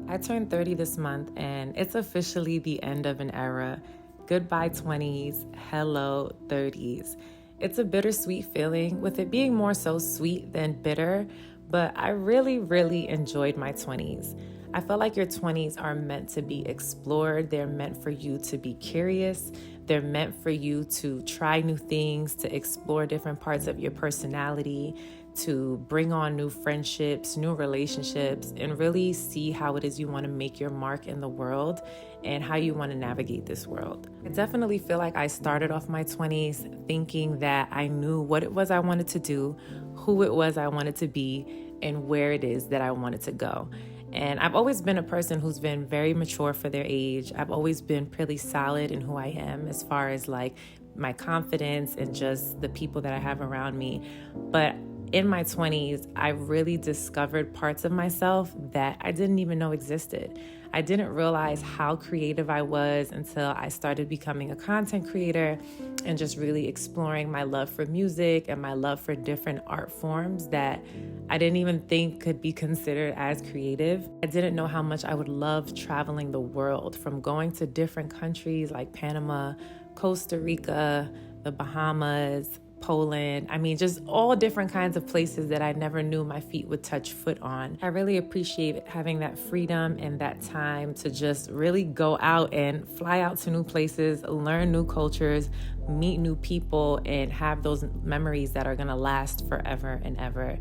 I turned 30 this month, and it's officially the end of an era. Goodbye 20s, hello 30s. It's a bittersweet feeling, with it being more so sweet than bitter, but I really enjoyed my 20s. I felt like your 20s are meant to be explored. They're meant for you to be curious. They're meant for you to try new things, to explore different parts of your personality, to bring on new friendships, new relationships, and really see how it is you want to make your mark in the world and how you want to navigate this world. I definitely feel like I started off my 20s thinking that I knew what it was I wanted to do, who it was I wanted to be, and where it is that I wanted to go. And I've always been a person who's been very mature for their age. I've always been pretty solid in who I am as far as like my confidence and just the people that I have around me. But in my 20s, I really discovered parts of myself that I didn't even know existed. I didn't realize how creative I was until I started becoming a content creator and just really exploring my love for music and my love for different art forms that I didn't even think could be considered as creative. I didn't know how much I would love traveling the world, from going to different countries like Panama, Costa Rica, the Bahamas, Poland. I mean, just all different kinds of places that I never knew my feet would touch foot on. I really appreciate having that freedom and that time to just really go out and fly out to new places, learn new cultures, meet new people, and have those memories that are going to last forever and ever.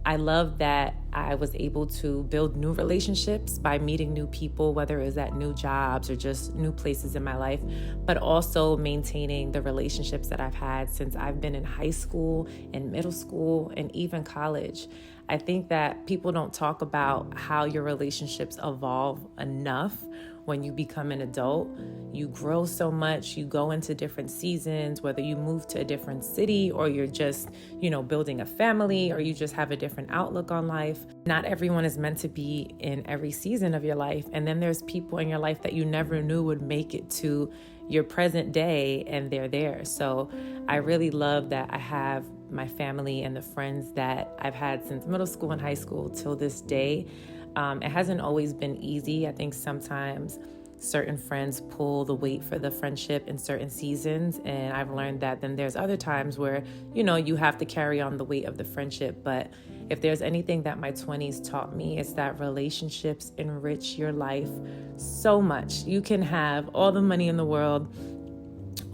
I love that I was able to build new relationships by meeting new people, whether it was at new jobs or just new places in my life, but also maintaining the relationships that I've had since I've been in high school and middle school and even college. I think that people don't talk about how your relationships evolve enough when you become an adult. You grow so much, you go into different seasons, whether you move to a different city or you're just, building a family, or you just have a different outlook on life. Not everyone is meant to be in every season of your life. And then there's people in your life that you never knew would make it to your present day, and they're there. So I really love that I have my family and the friends that I've had since middle school and high school till this day. It hasn't always been easy. I think sometimes certain friends pull the weight for the friendship in certain seasons, and I've learned that then there's other times where, you have to carry on the weight of the friendship. But if there's anything that my 20s taught me, it's that relationships enrich your life so much. You can have all the money in the world,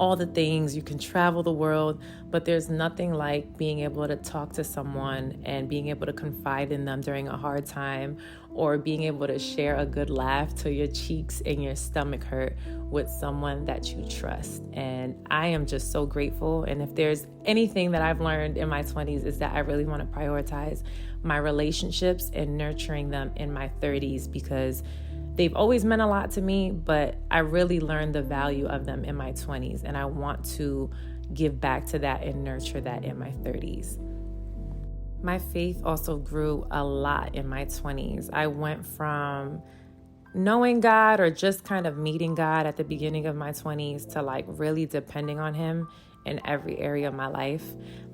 all the things, you can travel the world, but there's nothing like being able to talk to someone and being able to confide in them during a hard time, or being able to share a good laugh till your cheeks and your stomach hurt with someone that you trust. And I am just so grateful. And if there's anything that I've learned in my 20s, is that I really want to prioritize my relationships and nurturing them in my 30s, because they've always meant a lot to me, but I really learned the value of them in my 20s, and I want to give back to that and nurture that in my 30s. My faith also grew a lot in my 20s. I went from knowing God or just kind of meeting God at the beginning of my 20s to like really depending on Him in every area of my life.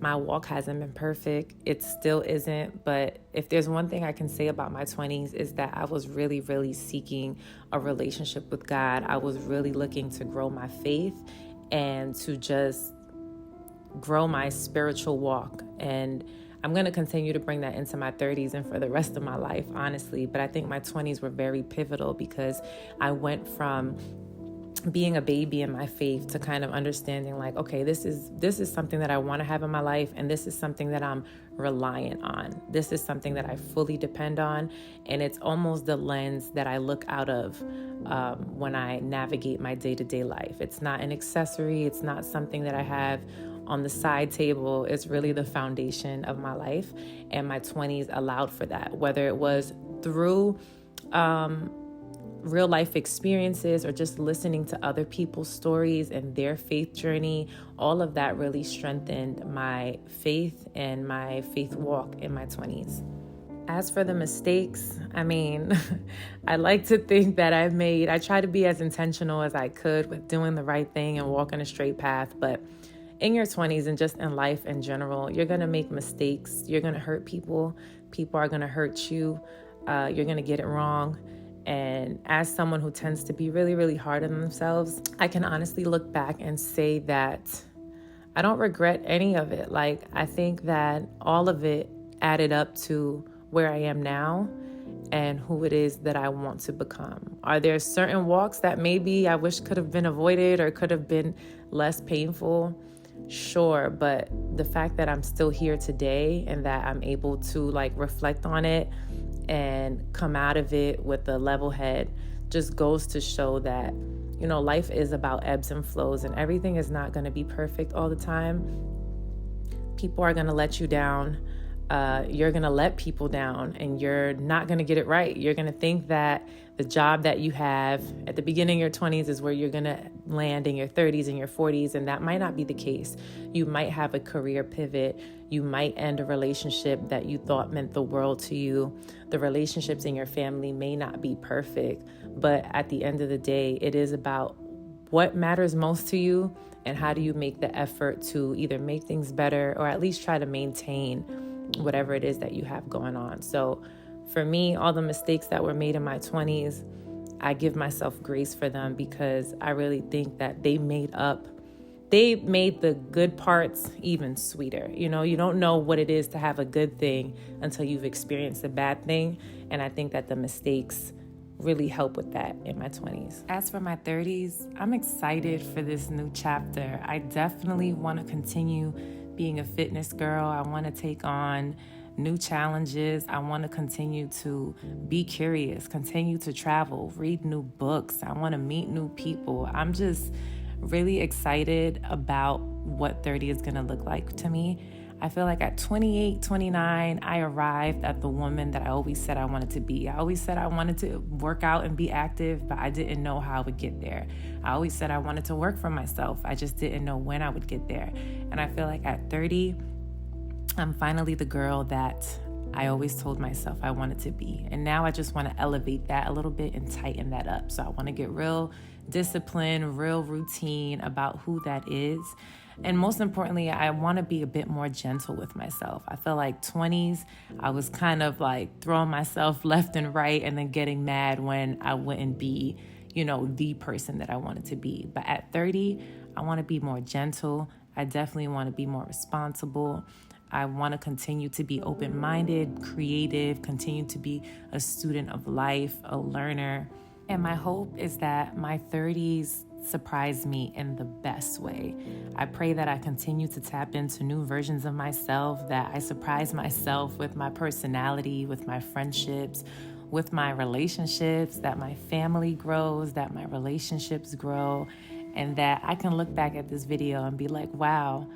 My walk hasn't been perfect. It still isn't. But if there's one thing I can say about my 20s, is that I was really seeking a relationship with God. I was really looking to grow my faith and to just grow my spiritual walk. And I'm going to continue to bring that into my 30s and for the rest of my life, honestly. But I think my 20s were very pivotal, because I went from being a baby in my faith to kind of understanding like, okay, this is something that I want to have in my life, and this is something that I'm reliant on. This is something that I fully depend on, and it's almost the lens that I look out of when I navigate my day-to-day life. It's not an accessory. It's not something that I have on the side table. It's really the foundation of my life, and my 20s allowed for that, whether it was through real life experiences or just listening to other people's stories and their faith journey. All of that really strengthened my faith and my faith walk in my 20s. As for the mistakes, I mean, I like to think that I try to be as intentional as I could with doing the right thing and walking a straight path. But in your 20s and just in life in general, you're going to make mistakes. You're going to hurt people. People are going to hurt you. You're going to get it wrong. And as someone who tends to be really, really hard on themselves, I can honestly look back and say that I don't regret any of it. Like, I think that all of it added up to where I am now and who it is that I want to become. Are there certain walks that maybe I wish could have been avoided or could have been less painful? Sure, but the fact that I'm still here today and that I'm able to like reflect on it and come out of it with a level head just goes to show that, you know, life is about ebbs and flows, and everything is not going to be perfect all the time. People are going to let you down. You're going to let people down, and you're not going to get it right. You're going to think that the job that you have at the beginning of your 20s is where you're going to land in your 30s and your 40s, and that might not be the case. You might have a career pivot. You might end a relationship that you thought meant the world to you. The relationships in your family may not be perfect, but at the end of the day, it is about what matters most to you and how do you make the effort to either make things better or at least try to maintain whatever it is that you have going on. So for me, all the mistakes that were made in my 20s, I give myself grace for them because I really think that they made the good parts even sweeter. You know, you don't know what it is to have a good thing until you've experienced a bad thing. And I think that the mistakes really help with that in my 20s. As for my 30s, I'm excited for this new chapter. I definitely want to continue being a fitness girl. I want to take on new challenges. I want to continue to be curious, continue to travel, read new books. I want to meet new people. I'm just really excited about what 30 is going to look like to me. I feel like at 28, 29, I arrived at the woman that I always said I wanted to be. I always said I wanted to work out and be active, but I didn't know how I would get there. I always said I wanted to work for myself. I just didn't know when I would get there. And I feel like at 30, I'm finally the girl that I always told myself I wanted to be. And now I just want to elevate that a little bit and tighten that up. So I want to get real disciplined, real routine about who that is. And most importantly, I want to be a bit more gentle with myself. I feel like 20s, I was kind of like throwing myself left and right and then getting mad when I wouldn't be, you know, the person that I wanted to be. But at 30, I want to be more gentle. I definitely want to be more responsible. I want to continue to be open-minded, creative, continue to be a student of life, a learner. And my hope is that my 30s surprise me in the best way. I pray that I continue to tap into new versions of myself, that I surprise myself with my personality, with my friendships, with my relationships, that my family grows, that my relationships grow, and that I can look back at this video and be like, wow,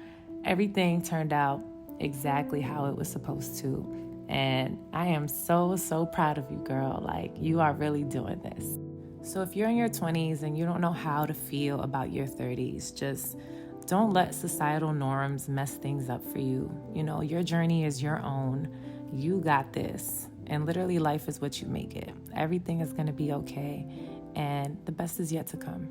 everything turned out exactly how it was supposed to. And I am so, so proud of you, girl. Like, you are really doing this. So if you're in your 20s and you don't know how to feel about your 30s, just don't let societal norms mess things up for you. You know, your journey is your own. You got this. And literally, life is what you make it. Everything is going to be okay. And the best is yet to come.